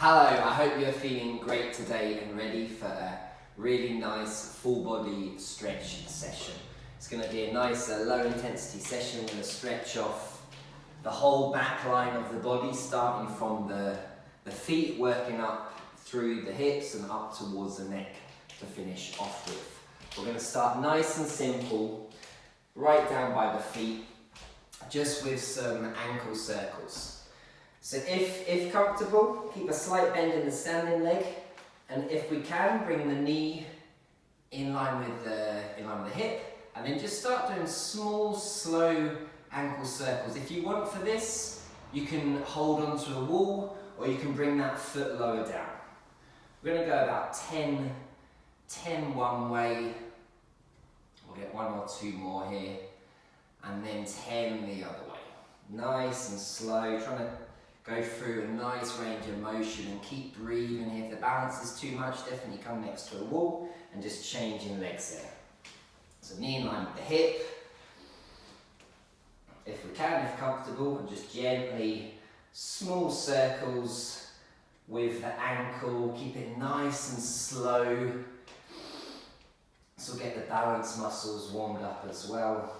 Hello, I hope you're feeling great today and ready for a really nice full body stretch session. It's going to be a nice low intensity session. We're going to stretch off the whole back line of the body, starting from the feet, working up through the hips and up towards the neck to finish off with. We're going to start nice and simple, right down by the feet, just with some ankle circles. So if comfortable, keep a slight bend in the standing leg, and if we can, bring the knee in line with the hip, and then just start doing small, slow ankle circles. If you want for this, you can hold onto a wall, or you can bring that foot lower down. We're going to go about 10 one way. We'll get one or two more here, and then 10 the other way. Nice and slow, trying to go through a nice range of motion and keep breathing. If the balance is too much, definitely come next to a wall and just changing legs there. So knee in line with the hip. If we can, if comfortable, and just gently, small circles with the ankle. Keep it nice and slow. So we'll get the balance muscles warmed up as well.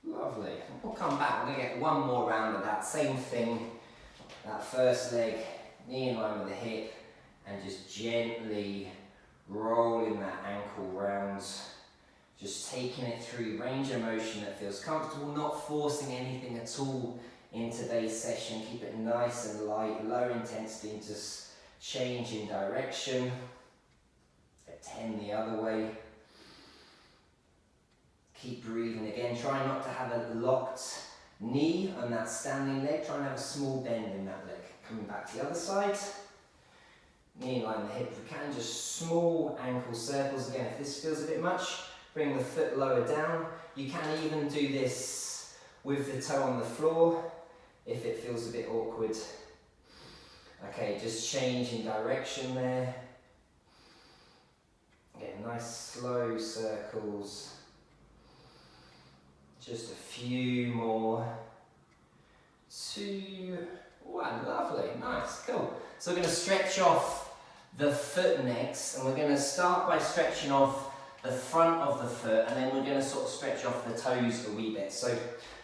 Lovely. We'll come back. We're going to get one more round of that same thing. That first leg, knee in line with the hip, and just gently rolling that ankle round. Just taking it through range of motion that feels comfortable, not forcing anything at all in today's session. Keep it nice and light, low intensity, and just change in direction. At 10 the other way. Keep breathing again. Try not to have a locked knee on that standing leg. Try and have a small bend in that leg. Coming back to the other side. Knee in line with the hip. If we can, just small ankle circles. Again, if this feels a bit much, bring the foot lower down. You can even do this with the toe on the floor if it feels a bit awkward. Okay, just change in direction there. Again, nice slow circles. Just a few more. 2, 1, lovely, nice, cool. So we're going to stretch off the foot next, and we're going to start by stretching off the front of the foot, and then we're going to sort of stretch off the toes a wee bit. So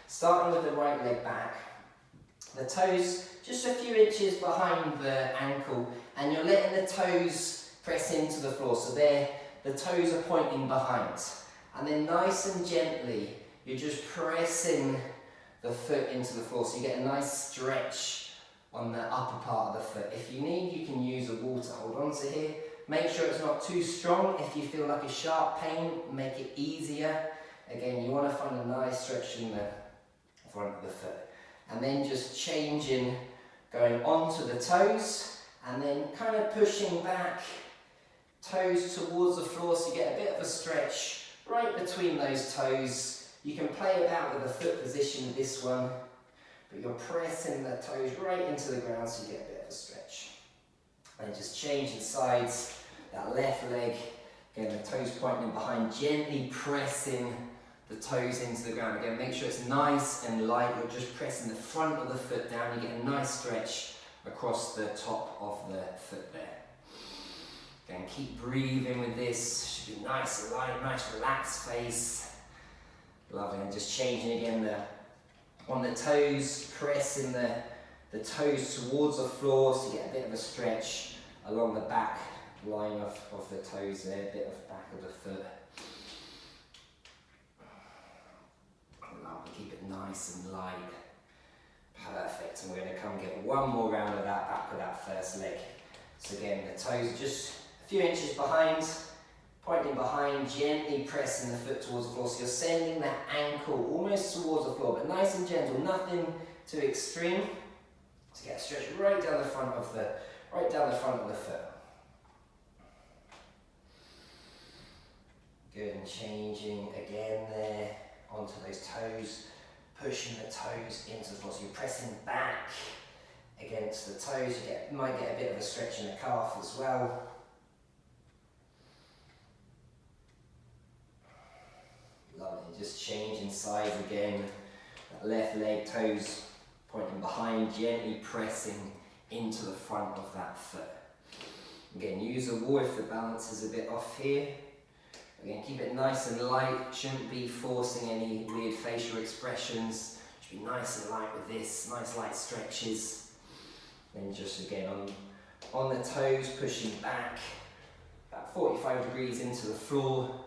starting with the right leg back, the toes just a few inches behind the ankle, and you're letting the toes press into the floor. So there, the toes are pointing behind, and then nice and gently, you're just pressing the foot into the floor, so you get a nice stretch on the upper part of the foot. If you need, you can use a wall to hold on to here. Make sure it's not too strong. If you feel like a sharp pain, make it easier. Again, you want to find a nice stretch in the front of the foot. And then just changing, going onto the toes, and then kind of pushing back, toes towards the floor, so you get a bit of a stretch right between those toes. You can play about with the foot position with this one, but you're pressing the toes right into the ground so you get a bit of a stretch. And just changing sides, that left leg, again the toes pointing behind, gently pressing the toes into the ground. Again, make sure it's nice and light. You're just pressing the front of the foot down. You get a nice stretch across the top of the foot there. Again, keep breathing with this. Should be nice and light, nice relaxed face. Lovely, and just changing again on the toes, pressing the toes towards the floor so you get a bit of a stretch along the back line of the toes there, a bit of back of the foot. Lovely, keep it nice and light. Perfect, and we're going to come get one more round of that back with that first leg. So again, the toes are just a few inches behind, pointing behind, gently pressing the foot towards the floor. So you're sending that ankle almost towards the floor, but nice and gentle, nothing too extreme. To get stretched right down the front of the foot. Good, and changing again there onto those toes, pushing the toes into the floor. So you're pressing back against the toes. You might get a bit of a stretch in the calf as well. Lovely, just changing sides again. That left leg, toes pointing behind, gently pressing into the front of that foot. Again, use a wall if the balance is a bit off here. Again, keep it nice and light. Shouldn't be forcing any weird facial expressions. Should be nice and light with this. Nice light stretches. Then just again on the toes, pushing back about 45 degrees into the floor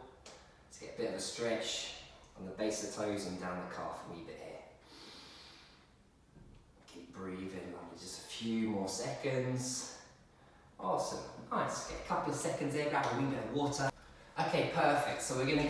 to get a bit of a stretch on the base of the toes and down the calf a wee bit here. Keep breathing, like just a few more seconds. Awesome, nice. Get a couple of seconds there, grab a wee bit of water. Okay, perfect. So we're gonna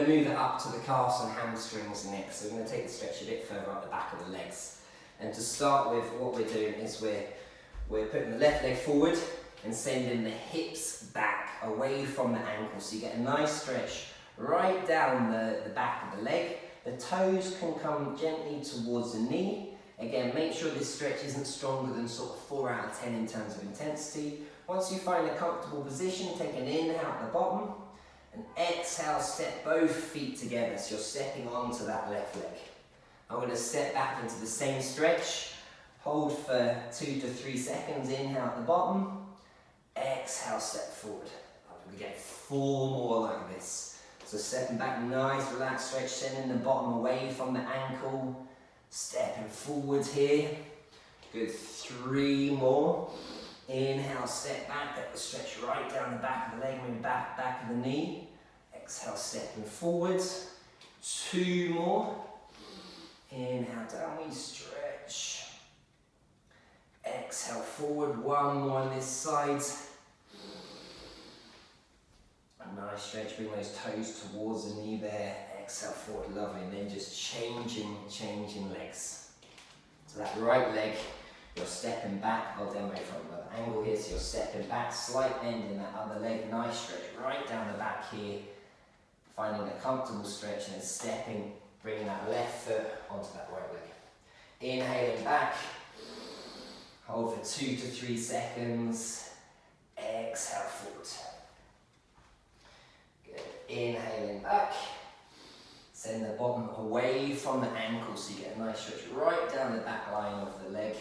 move it up to the calves and hamstrings next. So we're gonna take the stretch a bit further up the back of the legs. And to start with, what we're doing is we're putting the left leg forward and sending the hips back away from the ankle. So you get a nice stretch right down the back of the leg. The toes can come gently towards the knee. Again, make sure this stretch isn't stronger than sort of 4 out of 10 in terms of intensity. Once you find a comfortable position, take an inhale at the bottom and exhale, step both feet together. So you're stepping onto that left leg. I'm going to step back into the same stretch. Hold for 2 to 3 seconds, inhale at the bottom. Exhale, step forward. We get 4 more like this. So stepping back, nice relaxed stretch, sending the bottom away from the ankle. Stepping forward here. Good, 3 more. Inhale, step back, let the stretch right down the back of the leg, moving back of the knee. Exhale, stepping forwards. 2 more. Inhale, down, we stretch. Exhale, forward, 1 more on this side. A nice stretch, bring those toes towards the knee there. Exhale, forward, lovely, and then just changing legs. So that right leg, you're stepping back. I'll demo from the angle here, so you're stepping back, slight bend in that other leg, nice stretch right down the back here. Finding a comfortable stretch and then stepping, bringing that left foot onto that right leg. Inhaling back, hold for 2 to 3 seconds. Exhale, forward. Good, inhaling back. Send the bottom away from the ankle so you get a nice stretch right down the back line of the leg.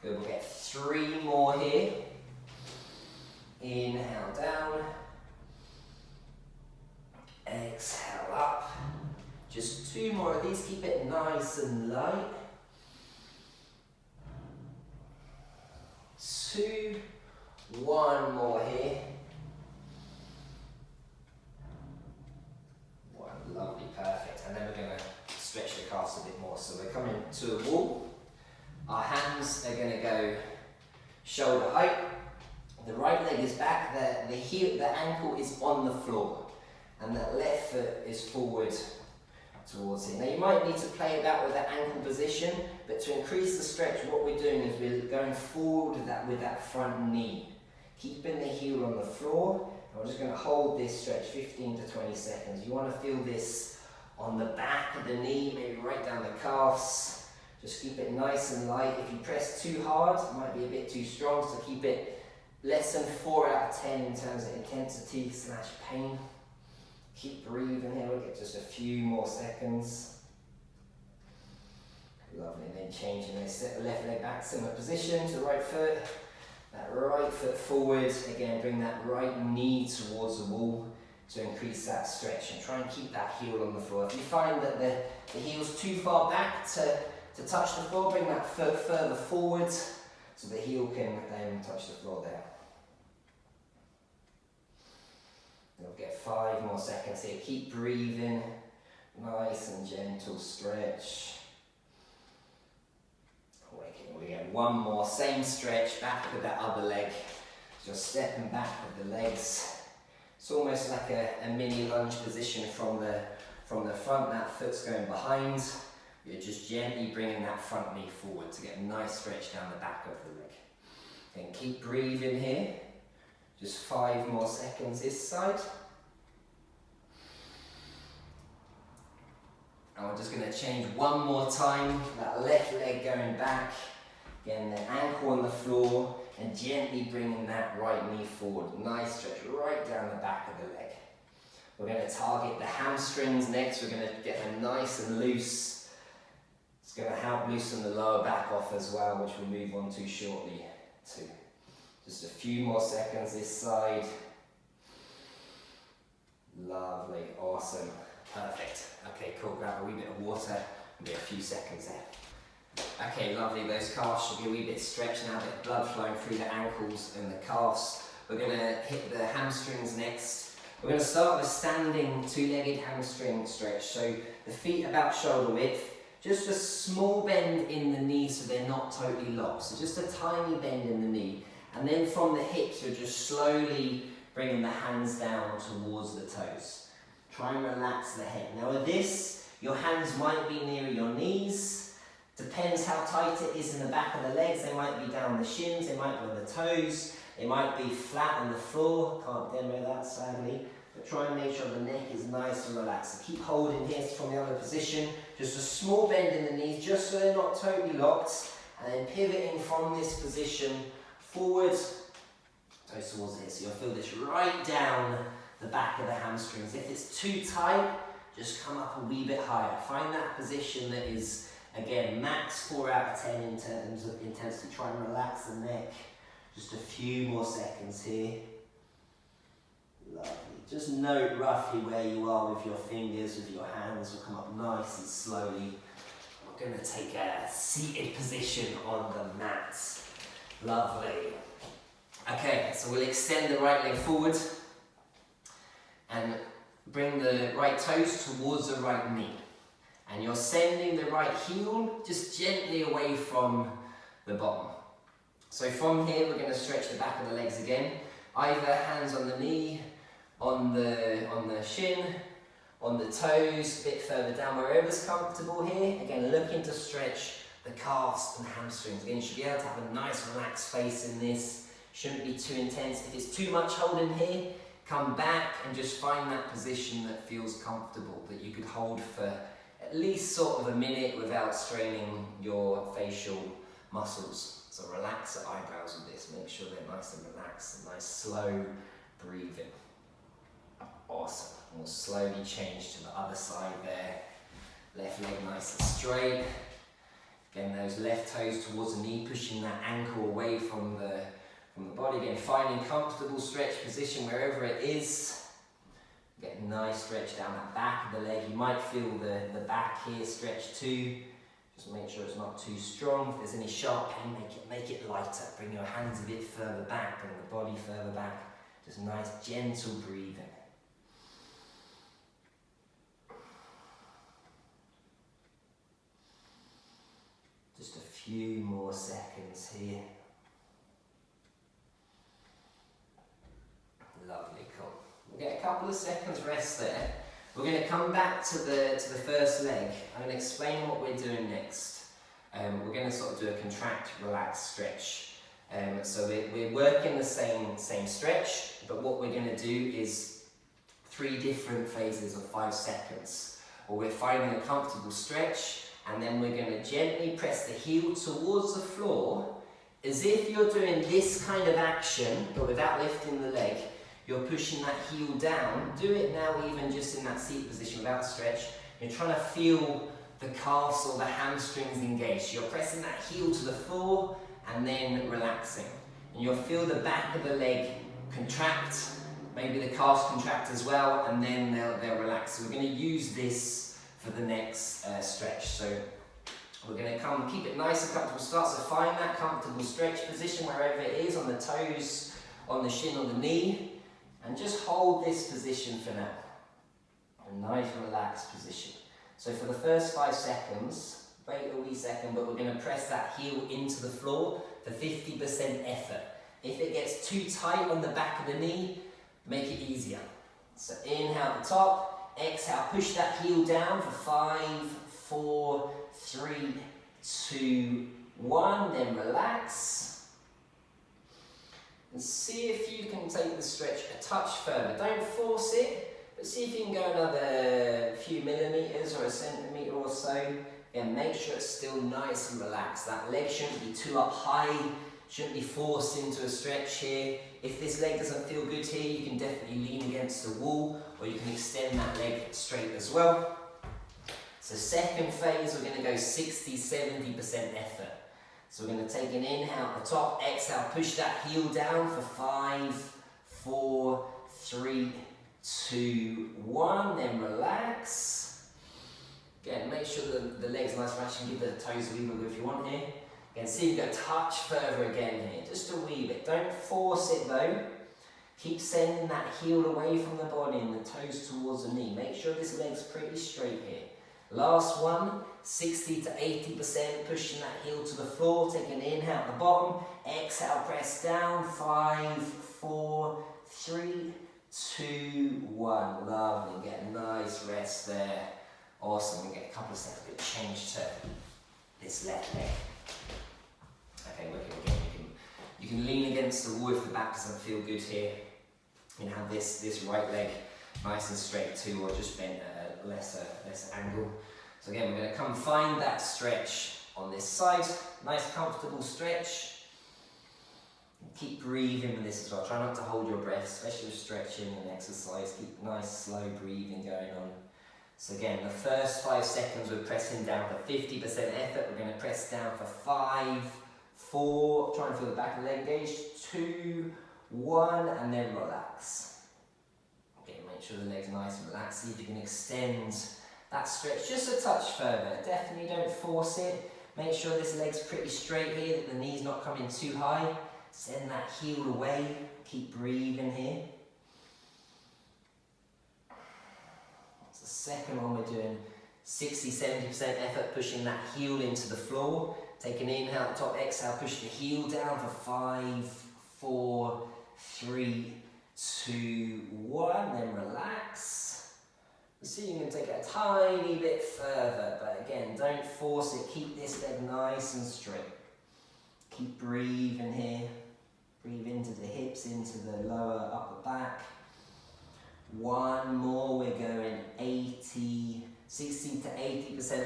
Good, we'll get 3 more here. Inhale down. Exhale up. Just 2 more of these, keep it nice and light. 2, 1 more here. 1, lovely, perfect. And then we're going to stretch the calves a bit more. So we're coming to a wall. Our hands are going to go shoulder height. The right leg is back, the ankle is on the floor. And that left foot is forward towards it. Now you might need to play about with that ankle position, but to increase the stretch, what we're doing is we're going forward with that front knee. Keeping the heel on the floor, and we're just going to hold this stretch 15 to 20 seconds. You want to feel this on the back of the knee, maybe right down the calves. Just keep it nice and light. If you press too hard, it might be a bit too strong, so keep it less than 4 out of 10 in terms of intensity / pain. Keep breathing here, we'll get just a few more seconds. Lovely, and then changing this, set the left leg back, similar position to the right foot. That right foot forward, again bring that right knee towards the wall to increase that stretch and try and keep that heel on the floor. If you find that the heel's too far back to touch the floor, bring that foot further forward so the heel can touch the floor there. We'll get 5 more seconds here. Keep breathing. Nice and gentle stretch. Awakening. We get 1 more. Same stretch back with that other leg. Just stepping back with the legs. It's almost like a mini lunge position from the front. That foot's going behind. You're just gently bringing that front knee forward to get a nice stretch down the back of the leg. Then keep breathing here. Just 5 more seconds this side. And we're just going to change 1 more time. That left leg going back. Again, the ankle on the floor and gently bringing that right knee forward. Nice stretch right down the back of the leg. We're going to target the hamstrings next. We're going to get them nice and loose. It's going to help loosen the lower back off as well, which we'll move on to shortly too. Just a few more seconds this side. Lovely, awesome, perfect. Okay, cool, grab a wee bit of water and be a few seconds there. Okay, lovely, those calves should be a wee bit stretched now, a bit of blood flowing through the ankles and the calves. We're going to hit the hamstrings next. We're going to start with standing two-legged hamstring stretch. So the feet about shoulder width, just a small bend in the knee so they're not totally locked. So just a tiny bend in the knee. And then from the hips, you're just slowly bringing the hands down towards the toes. Try and relax the head. Now with this, your hands might be near your knees. Depends how tight it is in the back of the legs. They might be down the shins, they might be on the toes. They might be flat on the floor. Can't demo that sadly. But try and make sure the neck is nice and relaxed. So keep holding here from the other position. Just a small bend in the knees, just so they're not totally locked. And then pivoting from this position forward, toes towards here. So you'll feel this right down the back of the hamstrings. If it's too tight, just come up a wee bit higher. Find that position that is, again, max 4 out of 10 in terms of intensity. Try and relax the neck. Just a few more seconds here. Lovely. Just note roughly where you are with your fingers, with your hands. Will come up nice and slowly. We're going to take a seated position on the mat. Lovely. Okay, so we'll extend the right leg forward and bring the right toes towards the right knee. And you're sending the right heel just gently away from the bottom. So from here, we're going to stretch the back of the legs again. Either hands on the knee, on the shin, on the toes, a bit further down, wherever's comfortable here. Again, looking to stretch the calves and hamstrings. Again, you should be able to have a nice relaxed face in this. Shouldn't be too intense. If it's too much holding here, come back and just find that position that feels comfortable, that you could hold for at least sort of a minute without straining your facial muscles. So relax the eyebrows with this, make sure they're nice and relaxed, and nice slow breathing. Awesome. We'll slowly change to the other side there. Left leg nice and straight. Again, those left toes towards the knee, pushing that ankle away from the body. Again, finding comfortable stretch position wherever it is. Get a nice stretch down that back of the leg. You might feel the back here stretch too. Just make sure it's not too strong. If there's any sharp pain, make it lighter. Bring your hands a bit further back, bring the body further back. Just nice, gentle breathing. Just a few more seconds here. Lovely, cool. We'll get a couple of seconds rest there. We're going to come back to the first leg. I'm going to explain what we're doing next. We're going to sort of do a contract, relax, stretch. So we're working the same stretch, but what we're going to do is 3 different phases of 5 seconds. Or we're finding a comfortable stretch, and then we're going to gently press the heel towards the floor, as if you're doing this kind of action, but without lifting the leg. You're pushing that heel down. Do it now even just in that seat position without stretch. You're trying to feel the calves or the hamstrings engaged. So you're pressing that heel to the floor and then relaxing. And you'll feel the back of the leg contract, maybe the calves contract as well, and then they'll relax. So we're going to use this for the next stretch. So we're going to keep it nice and comfortable start. So find that comfortable stretch position wherever it is, on the toes, on the shin, on the knee. And just hold this position for now. A nice relaxed position. So for the first 5 seconds, wait a wee second, but we're going to press that heel into the floor for 50% effort. If it gets too tight on the back of the knee, make it easier. So inhale at the top, exhale, push that heel down for 5, 4, 3, 2, 1, then relax. And see if you can take the stretch a touch further. Don't force it, but see if you can go another few millimeters or a centimetre or so. And make sure it's still nice and relaxed. That leg shouldn't be too up high, shouldn't be forced into a stretch here. If this leg doesn't feel good here, you can definitely lean against the wall, or you can extend that leg straight as well. So second phase, we're going to go 60-70% effort. So we're going to take an inhale at the top, exhale, push that heel down for 5, 4, 3, 2, 1, then relax. Again, make sure that the legs are nice and actually give the toes a wee wiggle if you want here. Again, see if you go a touch further again here, just a wee bit. Don't force it though. Keep sending that heel away from the body and the toes towards the knee. Make sure this leg's pretty straight here. Last one, 60-80%, pushing that heel to the floor. Take an inhale at the bottom, exhale, press down. 5, 4, 3, 2, 1. Lovely, get a nice rest there. Awesome, we get a couple of seconds to change to this left leg. Okay, wicked again. You can lean against the wall if the back doesn't feel good here. You can have this right leg nice and straight too, or just bent at a lesser angle. So again, we're going to come find that stretch on this side. Nice comfortable stretch. Keep breathing with this as well. Try not to hold your breath, especially with stretching and exercise. Keep nice slow breathing going on. So again, the first 5 seconds we're pressing down for 50% effort. We're going to press down for 5, 4, try and feel the back of the leg engaged, 2, 1, and then relax. Okay, make sure the leg's nice and relaxed. See if you can extend that stretch just a touch further. Definitely don't force it. Make sure this leg's pretty straight here, that the knee's not coming too high. Send that heel away. Keep breathing here. So the second one we're doing 60-70% effort, pushing that heel into the floor. Take an inhale at the top, exhale, push the heel down for 5, 4, 3, 2, 1, then relax. You see you can take it a tiny bit further, but again, don't force it. Keep this leg nice and straight. Keep breathing here. Breathe into the hips, into the lower upper back. One more, we're going 60-80%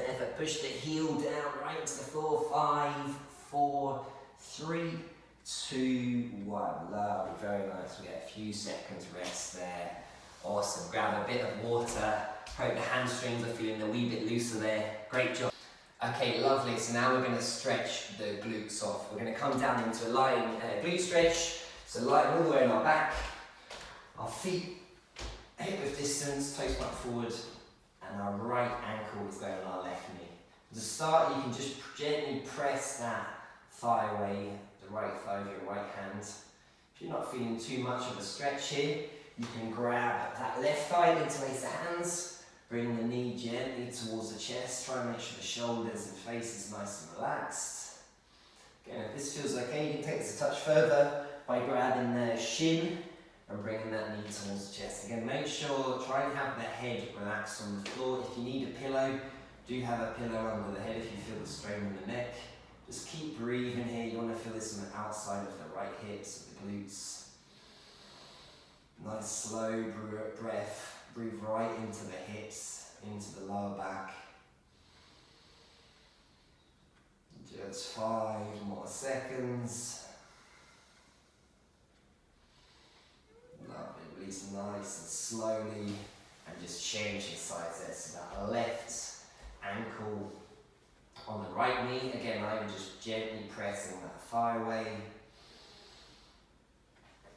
effort. Push the heel down right into the floor. 5, 4, 3, 2, 1. Lovely, very nice. We get a few seconds rest there. Awesome. Grab a bit of water. Hope the hamstrings are feeling a wee bit looser there. Great job. Okay, lovely. So now we're going to stretch the glutes off. We're going to come down into a lying glute stretch. So lying all the way on our back. Our feet hip width distance, toes point forward, and our right ankle is going on our left knee. To start, you can just gently press that thigh away, the right thigh with your right hand. If you're not feeling too much of a stretch here, you can grab that left thigh, interlace the hands, bring the knee gently towards the chest, try and make sure the shoulders and face is nice and relaxed. Again, if this feels okay, you can take this a touch further by grabbing the shin and bringing that knee towards the chest. Again, make sure, try and have the head relaxed on the floor. If you need a pillow, do have a pillow under the head if you feel the strain in the neck. Just keep breathing here. You want to feel this on the outside of the right hips, of the glutes. Nice slow breath. Breathe right into the hips, into the lower back. Just 5 more seconds. Lovely, release nice and slowly, and just change your sides there. So that left ankle on the right knee. Again, I'm just gently pressing that thigh away.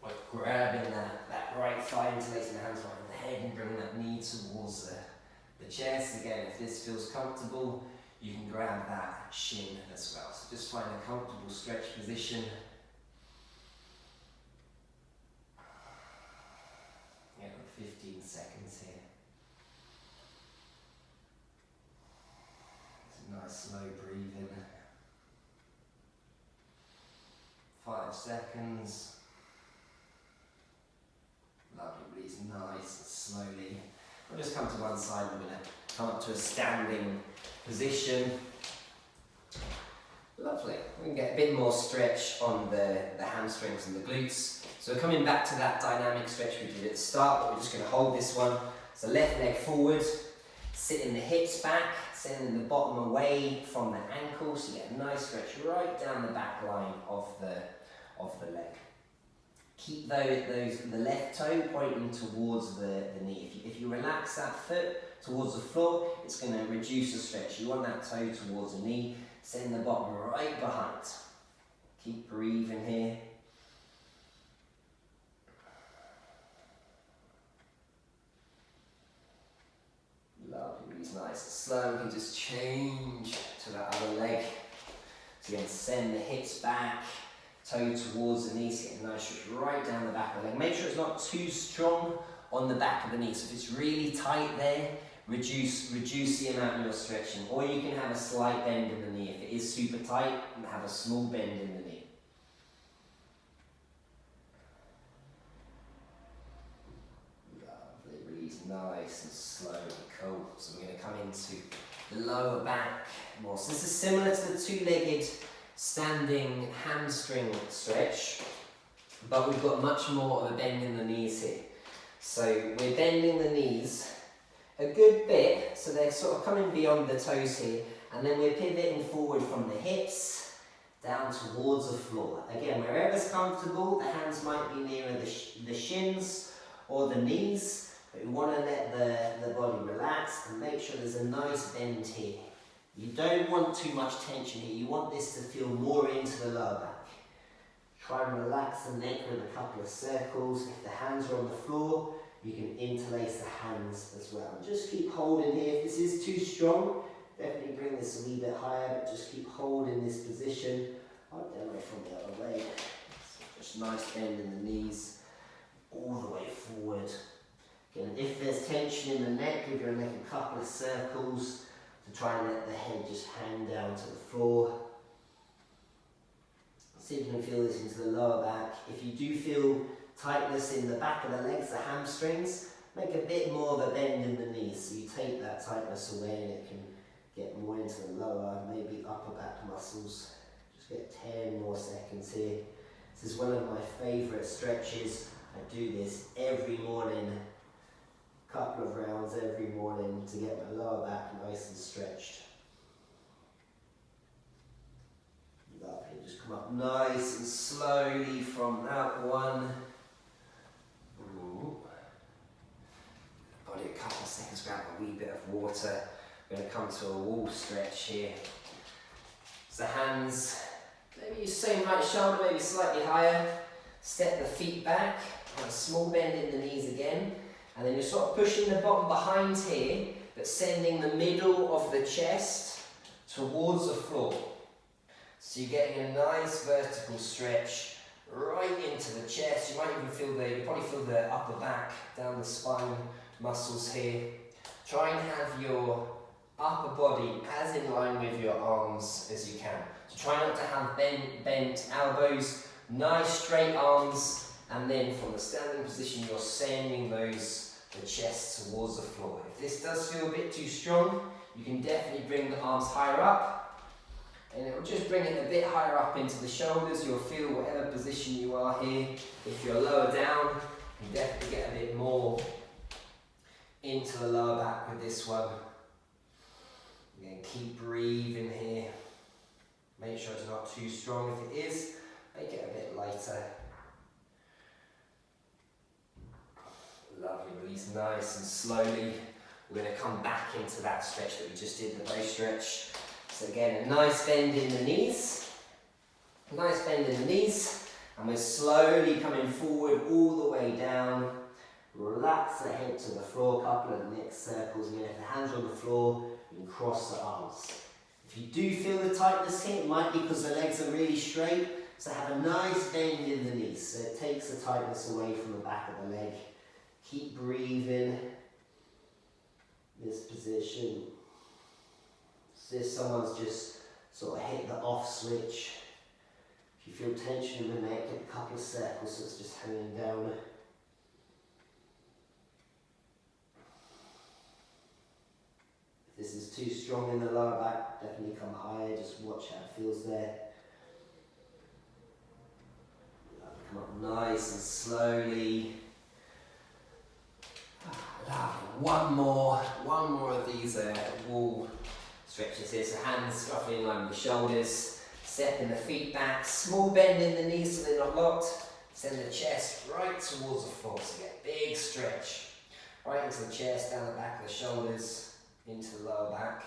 Like grabbing that right thigh, interlacing the hands right on the head and bringing that knee towards the chest. Again, if this feels comfortable, you can grab that shin as well. So just find a comfortable stretch position. Yeah, 15 seconds here. It's nice slow breathing. 5 seconds. Lovely, release nice and slowly. We'll just come to one side. We're going to come up to a standing position. Lovely. We can get a bit more stretch on the hamstrings and the glutes. So we're coming back to that dynamic stretch we did at the start, but we're just going to hold this one. So left leg forward, sitting the hips back, sending the bottom away from the ankle, so you get a nice stretch right down the back line of the leg. Keep the left toe pointing towards the knee. If you relax that foot towards the floor, it's going to reduce the stretch. You want that toe towards the knee, send the bottom right behind. Keep breathing here. Lovely, breathe nice and slow. We can just change to that other leg. So again, send the hips back, toe towards the knees, get a nice stretch right down the back of the leg. Make sure it's not too strong on the back of the knee. So if it's really tight there, reduce the amount you're stretching. Or you can have a slight bend in the knee. If it is super tight, have a small bend in the knee. Nice and slow, cool. So we're going to come into the lower back more. So this is similar to the two-legged standing hamstring stretch, but we've got much more of a bend in the knees here. So we're bending the knees a good bit, so they're sort of coming beyond the toes here, and then we're pivoting forward from the hips down towards the floor. Again, wherever's comfortable, the hands might be nearer the shins or the knees. But we want to let the body relax and make sure there's a nice bend here. You don't want too much tension here. You want this to feel more into the lower back. Try and relax the neck with a couple of circles. If the hands are on the floor, you can interlace the hands as well. And just keep holding here. If this is too strong, definitely bring this a wee bit higher, but just keep holding this position. I'll demo from the other way. So just nice bend in the knees, all the way forward. Again, if there's tension in the neck, give your neck a couple of circles to try and let the head just hang down to the floor. See if you can feel this into the lower back. If you do feel tightness in the back of the legs, the hamstrings, make a bit more of a bend in the knees. So you take that tightness away and it can get more into the lower, maybe upper back muscles. Just get 10 more seconds here. This is one of my favourite stretches. I do this every morning. Couple of rounds every morning to get my lower back nice and stretched. Lovely, just come up nice and slowly from that one. Ooh. Body a couple of seconds, grab a wee bit of water. We're going to come to a wall stretch here. So hands, maybe you same right shoulder, maybe slightly higher. Step the feet back, and a small bend in the knees again. And then you're sort of pushing the bottom behind here, but sending the middle of the chest towards the floor. So you're getting a nice vertical stretch right into the chest. You might even feel you probably feel the upper back, down the spine muscles here. Try and have your upper body as in line with your arms as you can. So try not to have bent elbows, nice straight arms. And then from the standing position, you're sending the chest towards the floor. If this does feel a bit too strong, you can definitely bring the arms higher up. And it will just bring it a bit higher up into the shoulders. You'll feel whatever position you are here. If you're lower down, you definitely get a bit more into the lower back with this one. Again, keep breathing here. Make sure it's not too strong. If it is, make it a bit lighter. Lovely, release nice and slowly. We're going to come back into that stretch that we just did, the bow stretch. So again, a nice bend in the knees. Nice bend in the knees. And we're slowly coming forward all the way down. Relax the head to the floor, couple of neck circles. Again, if the hands are on the floor, you can cross the arms. If you do feel the tightness here, it might be because the legs are really straight. So have a nice bend in the knees. So it takes the tightness away from the back of the leg. Keep breathing, this position. So if someone's just sort of hit the off switch, if you feel tension in the neck, get a couple of circles so it's just hanging down. If this is too strong in the lower back, definitely come higher, just watch how it feels there. Come up nice and slowly. Lovely. One more of these wall stretches here. So hands roughly in line with the shoulders, stepping the feet back, small bend in the knees so they're not locked. Send the chest right towards the floor, so get a big stretch. right into the chest, down the back of the shoulders, into the lower back.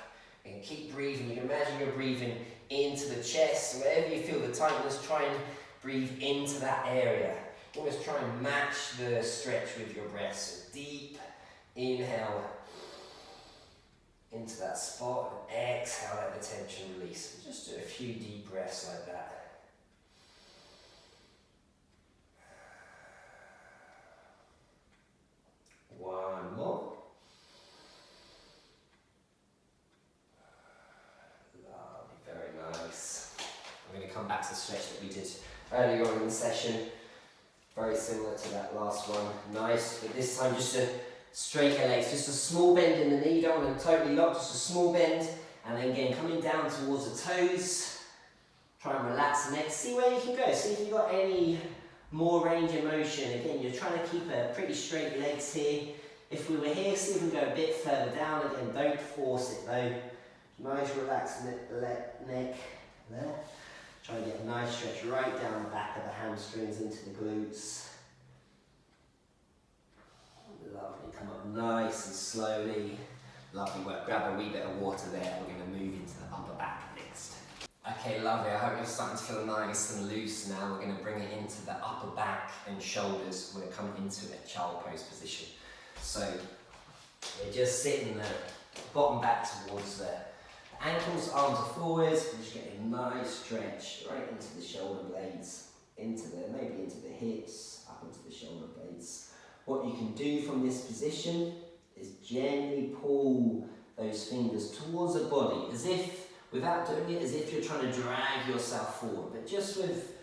And keep breathing. You can imagine you're breathing into the chest. So wherever you feel the tightness, try and breathe into that area. Almost try and match the stretch with your breath. So deep inhale into that spot, and exhale, let the tension release. Just do a few deep breaths like that. One more. Lovely, very nice. We're going to come back to the stretch that we did earlier on in the session. Very similar to that last one. Nice, but this time just to straight your legs. Just a small bend in the knee, don't want to totally lock, just a small bend. And then again, coming down towards the toes. Try and relax the neck. See where you can go. See if you've got any more range of motion. Again, you're trying to keep a pretty straight legs here. If we were here, see if we can go a bit further down. Again, don't force it though. Nice relaxed neck there. Try and get a nice stretch right down the back of the hamstrings into the glutes. Lovely, come up nice and slowly. Lovely work. Grab a wee bit of water there. We're going to move into the upper back next. Okay, lovely. I hope you're starting to feel nice and loose now. We're going to bring it into the upper back and shoulders. We're coming into a child pose position. So we're just sitting there, bottom back towards the ankles, arms are forwards. We're just getting a nice stretch right into the shoulder blades, maybe into the hips, up into the shoulder blades. What you can do from this position is gently pull those fingers towards the body, as if, without doing it, as if you're trying to drag yourself forward, but just with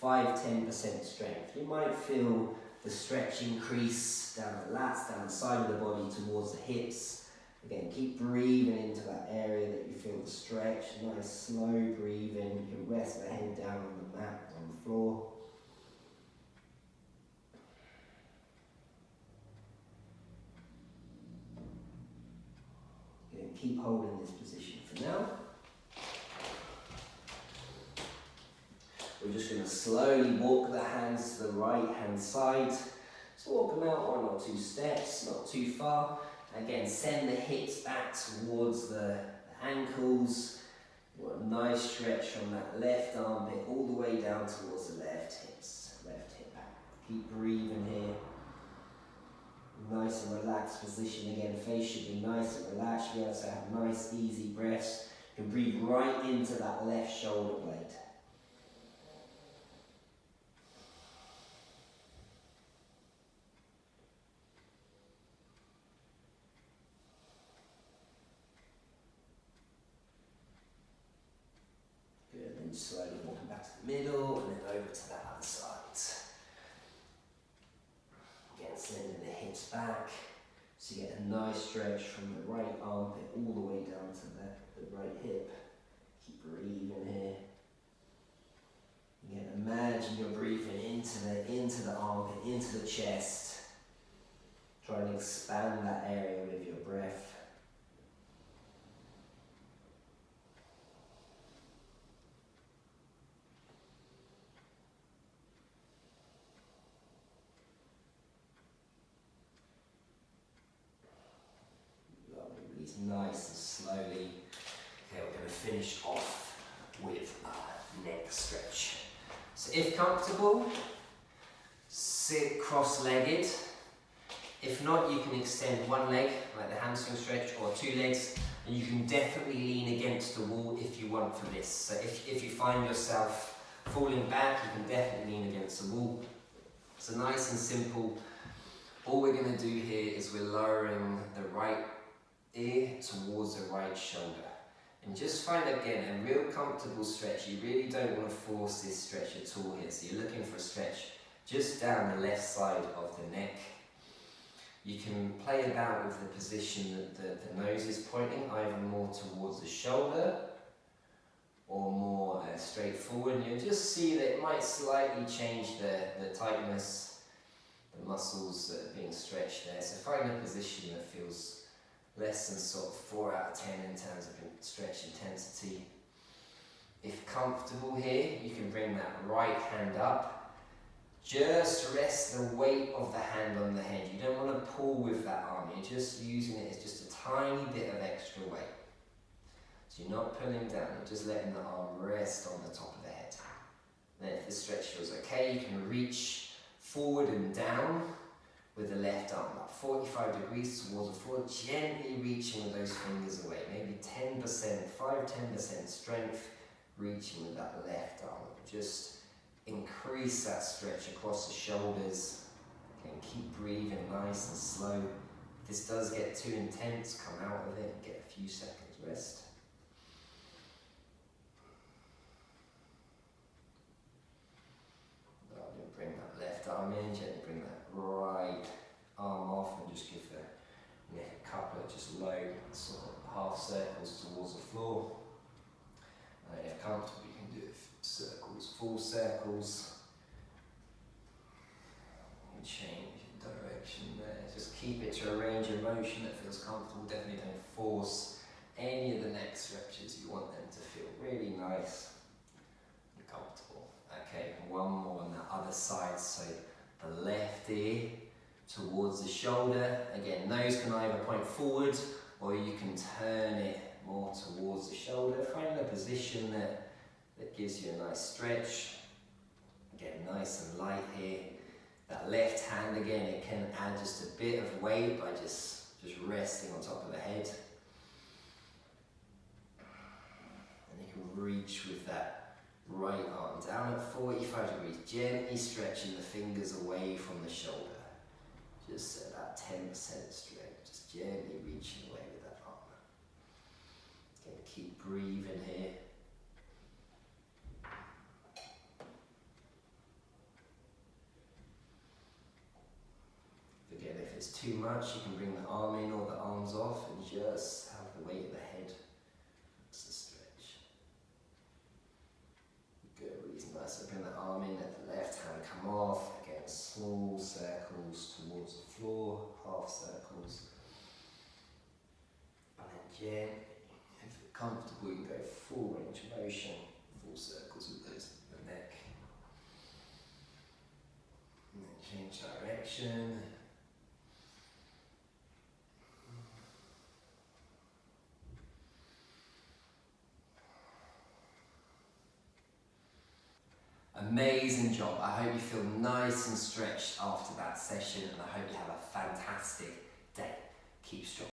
5-10% strength. You might feel the stretch increase down the lats, down the side of the body towards the hips. Again, keep breathing into that area that you feel the stretch. Nice slow breathing. You can rest the head down on the mat, on the floor. Again, keep holding this position for now. We're just going to slowly walk the hands to the right hand side. So walk them out 1 or 2 steps, not too far. Again, send the hips back towards the ankles. You want a nice stretch from that left armpit all the way down towards the left hip back. Keep breathing here. Nice and relaxed position again. Face should be nice and relaxed. Be able to have nice, easy breaths. You can breathe right into that left shoulder blade. Slowly walking back to the middle and then over to that other side. Again, sending the hips back so you get a nice stretch from the right armpit all the way down to the right hip. Keep breathing here. Again, imagine you're breathing into the armpit, into the chest. Try and expand that area with your breath. Nice and slowly. Okay, we're going to finish off with a neck stretch. So if comfortable, sit cross-legged. If not, you can extend one leg, like the hamstring stretch, or 2 legs, and you can definitely lean against the wall if you want for this. So if you find yourself falling back, you can definitely lean against the wall. So nice and simple. All we're going to do here is we're lowering the right ear towards the right shoulder, and just find again a real comfortable stretch. You really don't want to force this stretch at all here, so you're looking for a stretch just down the left side of the neck. You can play about with the position that the nose is pointing, either more towards the shoulder or more straight forward, and you'll just see that it might slightly change the tightness, the muscles that are being stretched there. So find a position that feels less than sort of 4 out of 10 in terms of stretch intensity. If comfortable here, you can bring that right hand up. Just rest the weight of the hand on the head. You don't want to pull with that arm, you're just using it as just a tiny bit of extra weight. So you're not pulling down, you're just letting the arm rest on the top of the head. Then if the stretch feels okay, you can reach forward and down with the left arm, about 45 degrees towards the floor, gently reaching with those fingers away. Maybe 10%, 5-10% strength, reaching with that left arm. Just increase that stretch across the shoulders. Again, keep breathing nice and slow. If this does get too intense, come out of it, get a few seconds rest. Bring that left arm in, gently bring that right arm off and just give the neck a couple of just low sort of half circles towards the floor. And if comfortable, you can do it circles, full circles. And change your direction there. Just keep it to a range of motion that feels comfortable. Definitely don't force any of the neck stretches. You want them to feel really nice and comfortable. Okay, one more on the other side. So the left ear towards the shoulder. Again, nose can either point forward or you can turn it more towards the shoulder. Find a position that gives you a nice stretch. Again, nice and light here. That left hand, again, it can add just a bit of weight by just resting on top of the head. And you can reach with that right arm down at 45 degrees, gently stretching the fingers away from the shoulder. Just about 10% straight, just gently reaching away with that arm. Again, keep breathing here. Again, if it's too much, you can bring the arm in or the arms off and just have the weight of the head. That's the stretch. Good, really nice. So bring the arm in, let the left hand come off. Again, small circles towards the floor, half circles. And then gently, if you're comfortable, you can go full range of motion, full circles with the neck. And then change direction. Amazing job. I hope you feel nice and stretched after that session, and I hope you have a fantastic day. Keep strong.